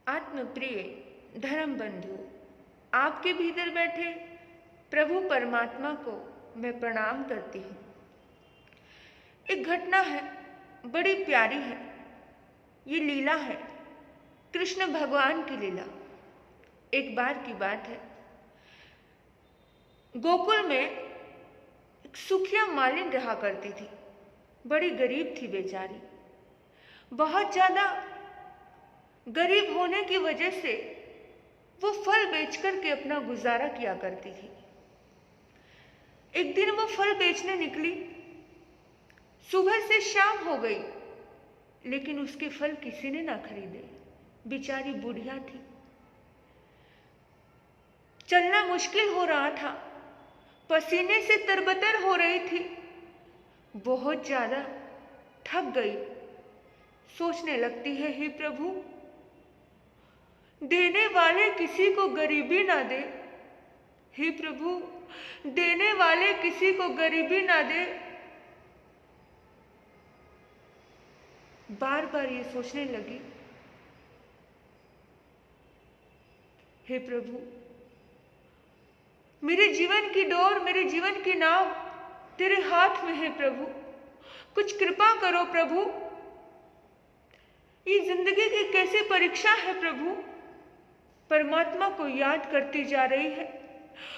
आत्मप्रिय धर्म बंधु, आपके भीतर बैठे प्रभु परमात्मा को मैं प्रणाम करती हूँ। एक घटना है, बड़ी प्यारी है। ये लीला है, कृष्ण भगवान की लीला। एक बार की बात है, गोकुल में एक सुखिया मालिन रहा करती थी। बड़ी गरीब थी बेचारी। बहुत ज्यादा गरीब होने की वजह से वो फल बेचकर के अपना गुजारा किया करती थी। एक दिन वो फल बेचने निकली। सुबह से शाम हो गई, लेकिन उसके फल किसी ने ना खरीदे। बेचारी बुढ़िया थी, चलना मुश्किल हो रहा था, पसीने से तरबतर हो रही थी, बहुत ज्यादा थक गई। सोचने लगती है, हे प्रभु, देने वाले किसी को गरीबी ना दे। हे प्रभु, देने वाले किसी को गरीबी ना दे। बार बार ये सोचने लगी, हे प्रभु, मेरे जीवन की डोर, मेरे जीवन की नाव तेरे हाथ में है प्रभु। कुछ कृपा करो प्रभु। ये जिंदगी की कैसी परीक्षा है प्रभु। परमात्मा को याद करती जा रही है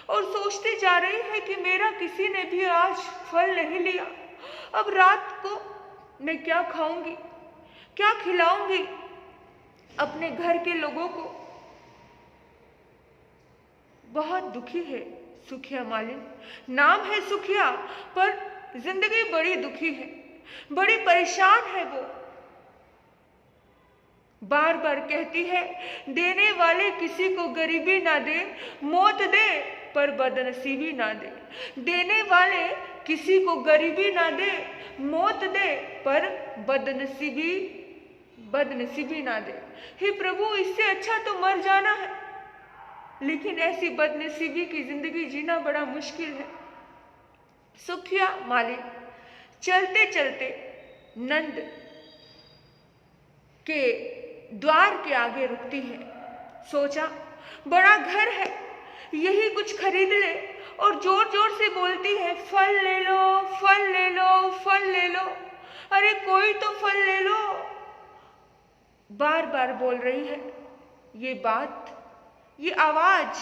और सोचती जा रही है कि मेरा किसी ने भी आज फल नहीं लिया। अब रात को मैं क्या खाऊंगी, क्या खिलाऊंगी अपने घर के लोगों को। बहुत दुखी है सुखिया मालिन। नाम है सुखिया, पर जिंदगी बड़ी दुखी है, बड़ी परेशान है वो। बार बार कहती है, देने वाले किसी को गरीबी ना दे, मौत दे पर बदनसीबी ना दे। देने वाले किसी को गरीबी ना दे, मौत दे पर बदनसीबी ना दे। हे प्रभु, इससे अच्छा तो मर जाना है, लेकिन ऐसी बदनसीबी की जिंदगी जीना बड़ा मुश्किल है। सुखिया मालिन चलते चलते नंद के द्वार के आगे रुकती है। सोचा, बड़ा घर है, यही कुछ खरीद ले, और जोर जोर से बोलती है, फल ले लो, फल ले लो, फल ले लो, अरे कोई तो फल ले लो। बार बार बोल रही है। ये बात, ये आवाज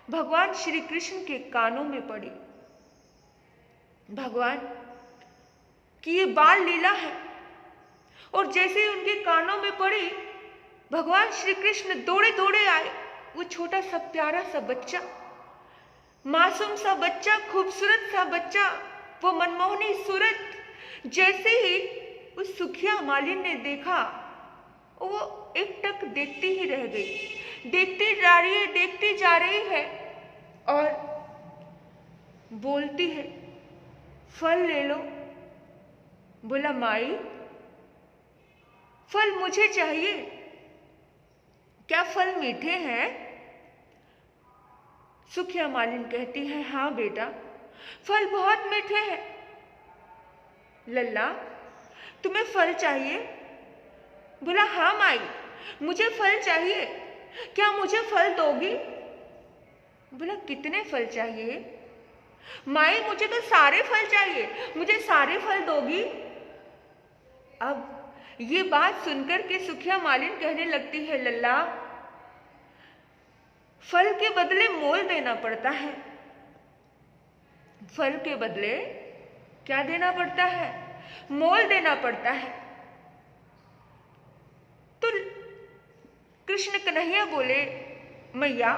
भगवान श्री कृष्ण के कानों में पड़ी। भगवान की ये बाल लीला है, और जैसे ही उनके कानों में पड़ी, भगवान श्री कृष्ण दौड़े दौड़े आए। वो छोटा सा प्यारा सा बच्चा, मासूम सा बच्चा, खूबसूरत सा बच्चा, वो मनमोहनी सूरत, जैसे ही उस सुखिया मालिन ने देखा, वो एकटक देखती ही रह गई। देखती जा रही है और बोलती है, फल ले लो। बोला, माई, फल मुझे चाहिए, क्या फल मीठे हैं? सुखिया मालिन कहती है, हाँ बेटा, फल बहुत मीठे हैं। लल्ला, तुम्हें फल चाहिए? बोला, हाँ माई, मुझे फल चाहिए, क्या मुझे फल दोगी? बोला, कितने फल चाहिए? माई, मुझे तो सारे फल चाहिए, मुझे सारे फल दोगी? अब ये बात सुनकर के सुखिया मालिन कहने लगती है, लल्ला, फल के बदले मोल देना पड़ता है। फल के बदले क्या देना पड़ता है? मोल देना पड़ता है। तो कृष्ण कन्हैया बोले, मैया,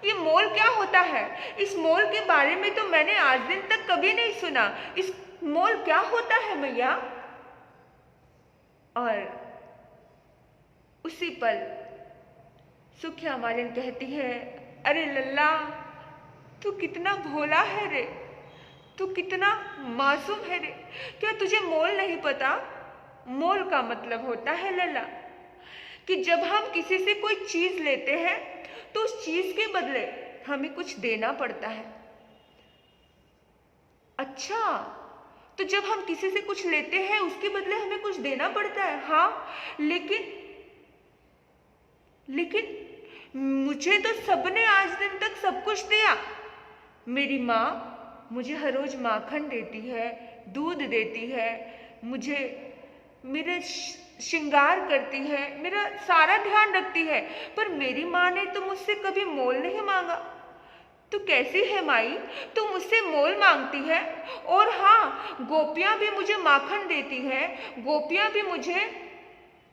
ये मोल क्या होता है? इस मोल के बारे में तो मैंने आज दिन तक कभी नहीं सुना। इस मोल क्या होता है मैया? और उसी पल सुखिया मालिन कहती है, अरे लल्ला, तू कितना भोला है रे, तू कितना मासूम है रे, क्या तुझे मोल नहीं पता? मोल का मतलब होता है लल्ला कि जब हम किसी से कोई चीज लेते हैं तो उस चीज के बदले हमें कुछ देना पड़ता है। अच्छा, तो जब हम किसी से कुछ लेते हैं उसके बदले हमें कुछ देना पड़ता है। हाँ, लेकिन लेकिन मुझे तो सबने आज दिन तक सब कुछ दिया। मेरी माँ मुझे हर रोज माखन देती है, दूध देती है, मुझे मेरे श्रृंगार करती है, मेरा सारा ध्यान रखती है, पर मेरी माँ ने तो मुझसे कभी मोल नहीं मांगा। तू कैसी है माई, तू मुझसे मोल मांगती है? और हाँ, गोपियाँ भी मुझे माखन देती हैं, गोपियाँ भी मुझे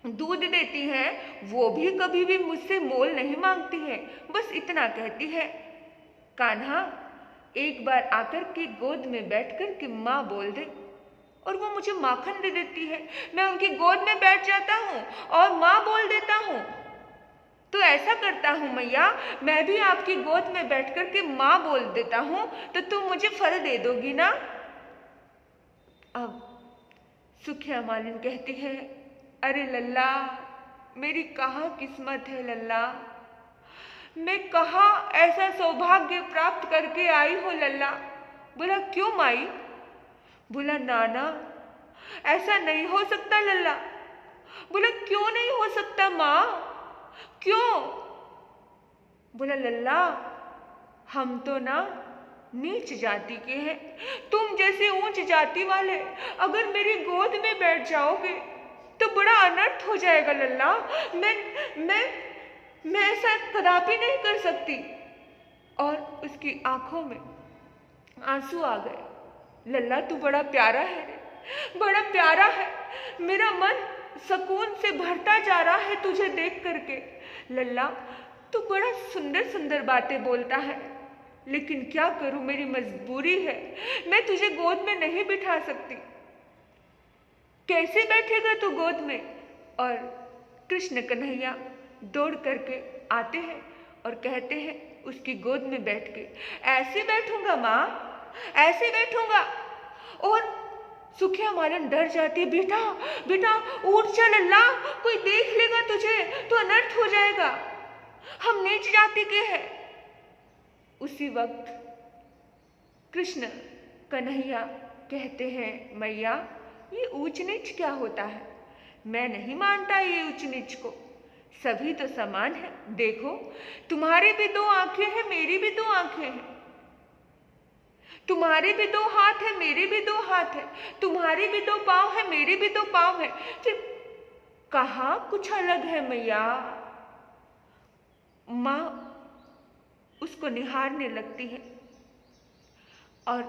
दूध देती है, वो भी कभी भी मुझसे मोल नहीं मांगती है, बस इतना कहती है। कान्हा एक बार आकर के गोद में बैठकर के माँ बोल दे और वो मुझे माखन दे देती है। मैं उनकी गोद में बैठ जाता हूँ और माँ बोल देता हूँ। तो ऐसा करता हूँ मैया, मैं भी आपकी गोद में बैठ कर के माँ बोल देता हूँ, तो तुम मुझे फल दे दोगी ना? अब सुखिया मालिन कहती है, अरे लल्ला, मेरी कहाँ किस्मत है लल्ला, मैं कहाँ ऐसा सौभाग्य प्राप्त करके आई हूँ लल्ला। बोला क्यों माई? बोला नाना, ऐसा नहीं हो सकता लल्ला। बोला क्यों नहीं हो सकता माँ, क्यों? बोला लल्ला, हम तो ना नीच जाति के हैं, तुम जैसे ऊंच जाति वाले अगर मेरी गोद में बैठ जाओगे तो बड़ा अनर्थ हो जाएगा लल्ला। मैं ऐसा कदापि नहीं कर सकती। और उसकी आंखों में आंसू आ गए। लल्ला तू बड़ा प्यारा है रे, बड़ा प्यारा है, मेरा मन सुकून से भरता जा रहा है तुझे देख करके। लल्ला तू बड़ा सुंदर सुंदर बातें बोलता है, लेकिन क्या करूं, मेरी मजबूरी है, मैं तुझे गोद में नहीं बिठा सकती। कैसे बैठेगा तू गोद में? और कृष्ण कन्हैया दौड़ करके आते हैं और कहते हैं उसकी गोद में बैठ के, ऐसे बैठूंगा माँ, ऐसे बैठूंगा। और सुखिया मालन डर जाती, बेटा बेटा उठ चल लल्ला, कोई देख लेगा तुझे तो अनर्थ हो जाएगा, हम नीच जाति के हैं। उसी वक्त कृष्ण कन्हैया कहते हैं, मैया ये ऊंच नीच क्या होता है? मैं नहीं मानता ये ऊंच नीच को, सभी तो समान है। देखो तुम्हारी भी दो आंखें हैं, मेरी भी दो आंखें हैं, तुम्हारे भी दो हाथ है, मेरे भी दो हाथ है, तुम्हारी भी दो पाँव है, मेरे भी दो पाँव है, फिर कहाँ कुछ अलग है मैया? माँ उसको निहारने लगती है और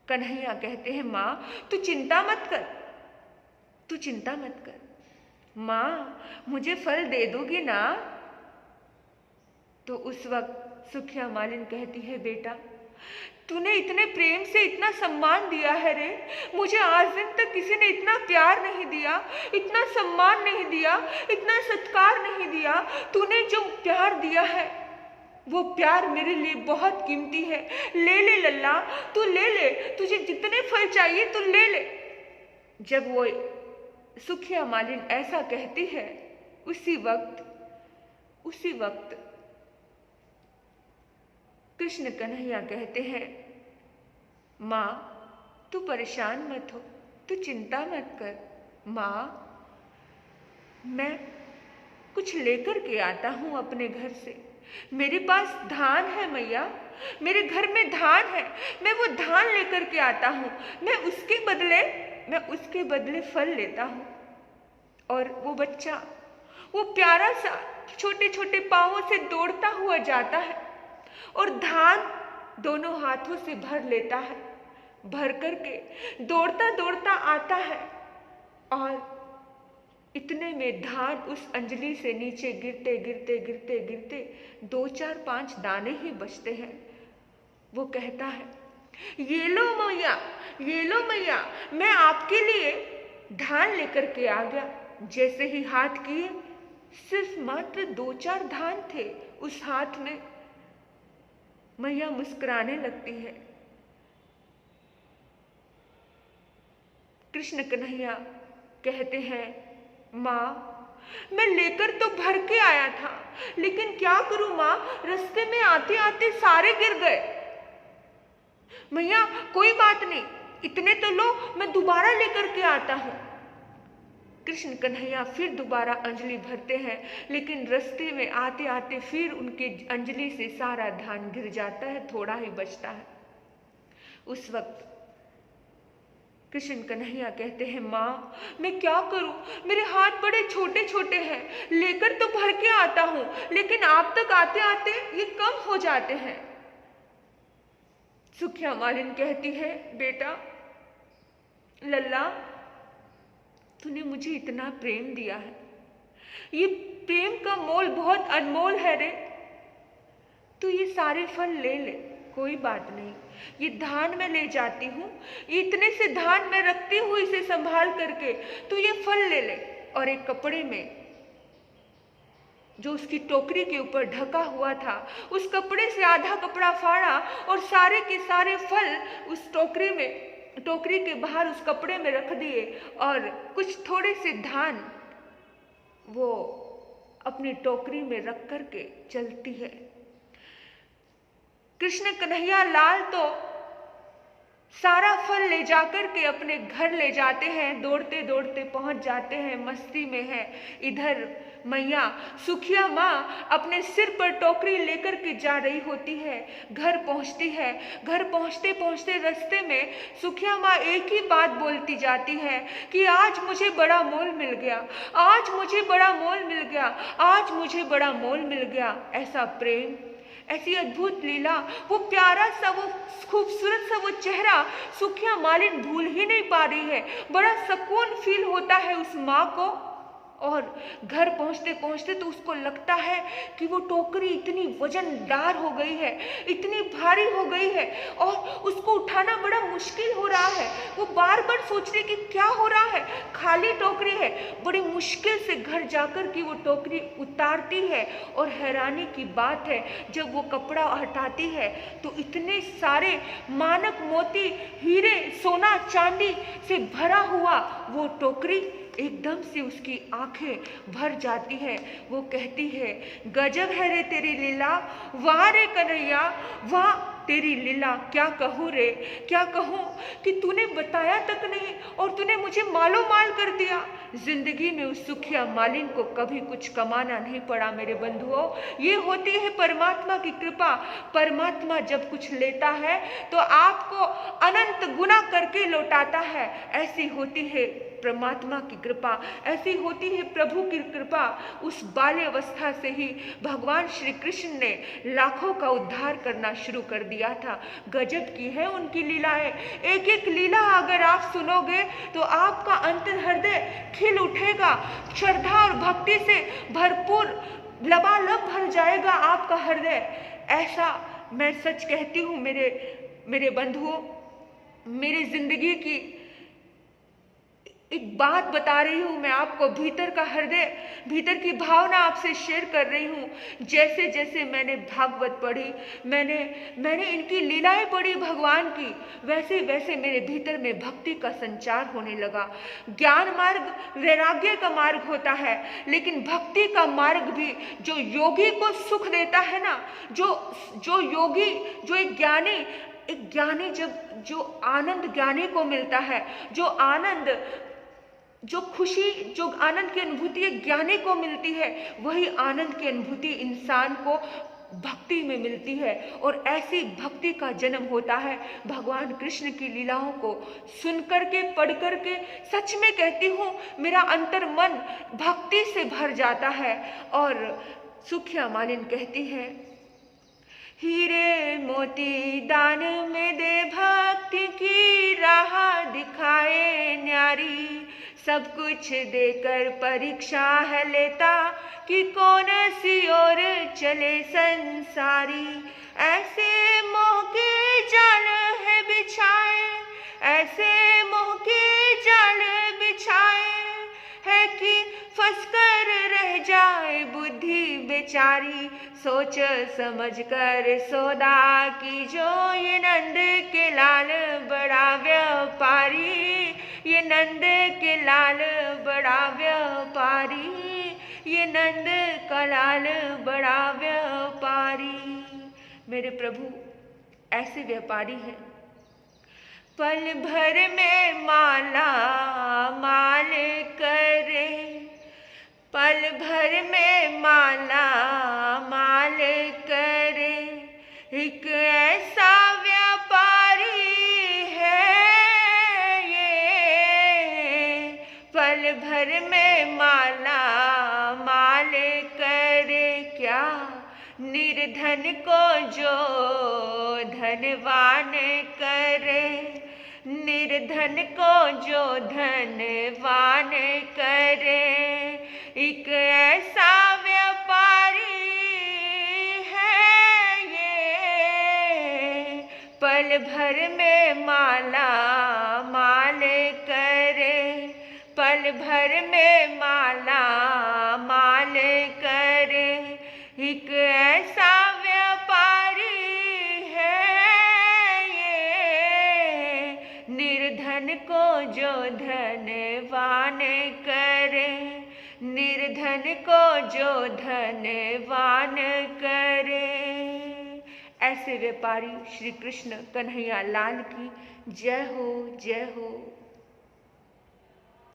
कन्हैया कहते हैं, माँ तू चिंता मत कर, तू चिंता मत कर, माँ मुझे फल दे दोगी ना? तो उस वक्त सुखिया मालिन कहती है, बेटा तूने इतने प्रेम से इतना सम्मान दिया है रे, मुझे आज दिन तक किसी ने इतना प्यार नहीं दिया, इतना सम्मान नहीं दिया, इतना सत्कार नहीं दिया। तूने जो प्यार दिया है वो प्यार मेरे लिए बहुत कीमती है। ले ले लल्ला, तू ले ले, तुझे जितने फल चाहिए तू ले ले। जब वो सुखिया मालिन ऐसा कहती है, उसी वक्त कृष्ण कन्हैया कहते हैं, माँ तू परेशान मत हो, तू चिंता मत कर, माँ मैं कुछ लेकर के आता हूँ अपने घर से, मेरे पास धान है मैया, मेरे घर में धान है, मैं वो धान लेकर के आता हूँ, मैं उसके बदले फल लेता हूँ। और वो बच्चा वो प्यारा सा छोटे छोटे पाँवों से दौड़ता हुआ जाता है और धान दोनों हाथों से भर लेता है, भर करके दौड़ता दौड़ता आता है और इतने में धान उस अंजलि से नीचे गिरते गिरते गिरते गिरते 2 4 5 दाने ही बचते हैं। वो कहता है, ये लो मैया, ये लो मैया, मैं आपके लिए धान लेकर के आ गया। जैसे ही हाथ किए, सिर्फ मात्र 2 4 धान थे उस हाथ में। मैया मुस्कुराने लगती है। कृष्ण कन्हैया कहते हैं, माँ मैं लेकर तो भर के आया था, लेकिन क्या करूं माँ, रास्ते में आते आते सारे गिर गए। मैया कोई बात नहीं, इतने तो लो, मैं दोबारा लेकर के आता हूं। कृष्ण कन्हैया फिर दोबारा अंजलि भरते हैं, लेकिन रास्ते में आते आते फिर उनके अंजलि से सारा धान गिर जाता है, थोड़ा ही बचता है। उस वक्त कृष्ण कन्हैया कहते हैं, माँ मैं क्या करूं, मेरे हाथ बड़े छोटे छोटे हैं, लेकर तो भर के आता हूं, लेकिन आप तक आते आते ये कम हो जाते हैं। सुखिया मालिन कहती है, बेटा लल्ला, तूने मुझे इतना प्रेम दिया है, ये प्रेम का मोल बहुत अनमोल है रे। तू ये सारे फल ले ले, कोई बात नहीं, ये धान मैं ले जाती हूँ, इतने से धान मैं रखती हूँ इसे संभाल करके, तू ये फल ले ले। और एक कपड़े में जो उसकी टोकरी के ऊपर ढका हुआ था, उस कपड़े से आधा कपड़ा फाड़ा और सारे के सारे फल उस टोकरी के बाहर उस कपड़े में रख दिए, और कुछ थोड़े से धान वो अपनी टोकरी में रख करके चलती है। कृष्ण कन्हैया लाल तो सारा फल ले जाकर के अपने घर ले जाते हैं, दौड़ते दौड़ते पहुंच जाते हैं, मस्ती में है। इधर मैया सुखिया माँ अपने सिर पर टोकरी लेकर के जा रही होती है, घर पहुंचती है। घर पहुंचते पहुंचते रास्ते में सुखिया माँ एक ही बात बोलती जाती है कि आज मुझे बड़ा मोल मिल गया, आज मुझे बड़ा मोल मिल गया, आज मुझे बड़ा मोल मिल गया। ऐसा प्रेम, ऐसी अद्भुत लीला, वो प्यारा सा, वो खूबसूरत सा वो चेहरा सुखिया मालिन भूल ही नहीं पा रही है। बड़ा सुकून फील होता है उस माँ को। और घर पहुंचते पहुंचते तो उसको लगता है कि वो टोकरी इतनी वजनदार हो गई है, इतनी भारी हो गई है, और उसको उठाना बड़ा मुश्किल हो रहा है। वो बार बार सोच रही कि क्या हो रहा है, खाली टोकरी है। बड़ी मुश्किल से घर जाकर की वो टोकरी उतारती है, और हैरानी की बात है, जब वो कपड़ा हटाती है तो इतने सारे मानक मोती, हीरे, सोना, चांदी से भरा हुआ वो टोकरी एकदम से उसकी आंखें भर जाती है। वो कहती है, गजब है रे तेरी लीला, वाह रे कन्हैया, वाह तेरी लीला। क्या कहूँ रे, क्या कहूँ कि तूने बताया तक नहीं और तूने मुझे मालो माल कर दिया। जिंदगी में उस सुखिया मालिन को कभी कुछ कमाना नहीं पड़ा मेरे बंधुओं, ये होती है परमात्मा की कृपा। परमात्मा जब कुछ लेता है तो आपको अनंत गुना करके लौटाता है। ऐसी होती है परमात्मा की कृपा, ऐसी होती है प्रभु की कृपा। उस बाल्यावस्था से ही भगवान श्री कृष्ण ने लाखों का उद्धार करना शुरू कर दिया था। गजब की है उनकी लीलाएं। एक एक लीला अगर आप सुनोगे तो आपका अंतर हृदय खिल उठेगा, श्रद्धा और भक्ति से भरपूर लबालब भर जाएगा आपका हृदय। ऐसा मैं सच कहती हूँ मेरे बंधुओं, मेरी जिंदगी की एक बात बता रही हूँ मैं आपको, भीतर का हृदय, भीतर की भावना आपसे शेयर कर रही हूँ। जैसे जैसे मैंने भागवत पढ़ी, मैंने इनकी लीलाएं पढ़ी भगवान की, वैसे वैसे मेरे भीतर में भक्ति का संचार होने लगा। ज्ञान मार्ग वैराग्य का मार्ग होता है, लेकिन भक्ति का मार्ग भी जो योगी को सुख देता है ना, जो योगी, जो एक ज्ञानी जो आनंद ज्ञानी को मिलता है, जो आनंद, जो खुशी, जो आनंद की अनुभूति एक ज्ञानी को मिलती है, वही आनंद की अनुभूति इंसान को भक्ति में मिलती है। और ऐसी भक्ति का जन्म होता है भगवान कृष्ण की लीलाओं को सुन करके, पढ़ करके। सच में कहती हूँ, मेरा अंतर मन भक्ति से भर जाता है। और सुखिया मालिन कहती है, हीरे मोती दान में दे, भक्ति की राह दिखाए न्यारी। सब कुछ देकर परीक्षा है लेता कि कौन सी ओर चले संसारी। ऐसे मोह के जाल है बिछाए, ऐसे मोह के जाल बिछाए है कि फंस कर रह जाए बुद्धि बेचारी। सोच समझ कर सौदा की जो, ये नंद के लाल बड़ा व्यापारी, ये नंद के लाल बड़ा व्यापारी, ये नंद का लाल बड़ा व्यापारी। मेरे प्रभु ऐसे व्यापारी हैं। पल भर में माला माल करे, पल भर में माला माल करे, एक ऐसा व्यापारी है ये, पल भर में माला माल करे। क्या निर्धन को जो धनवान करे, निर्धन को जो धनवान करे, एक ऐसा व्यापारी है ये, पल भर में माला माल करे, पल भर में माला माल करे, एक ऐसा व्यापारी है ये, निर्धन को जो धनवान करे, निर्धन को जो धनवान करे। ऐसे व्यापारी श्री कृष्ण कन्हैया लाल की जय हो, जय हो।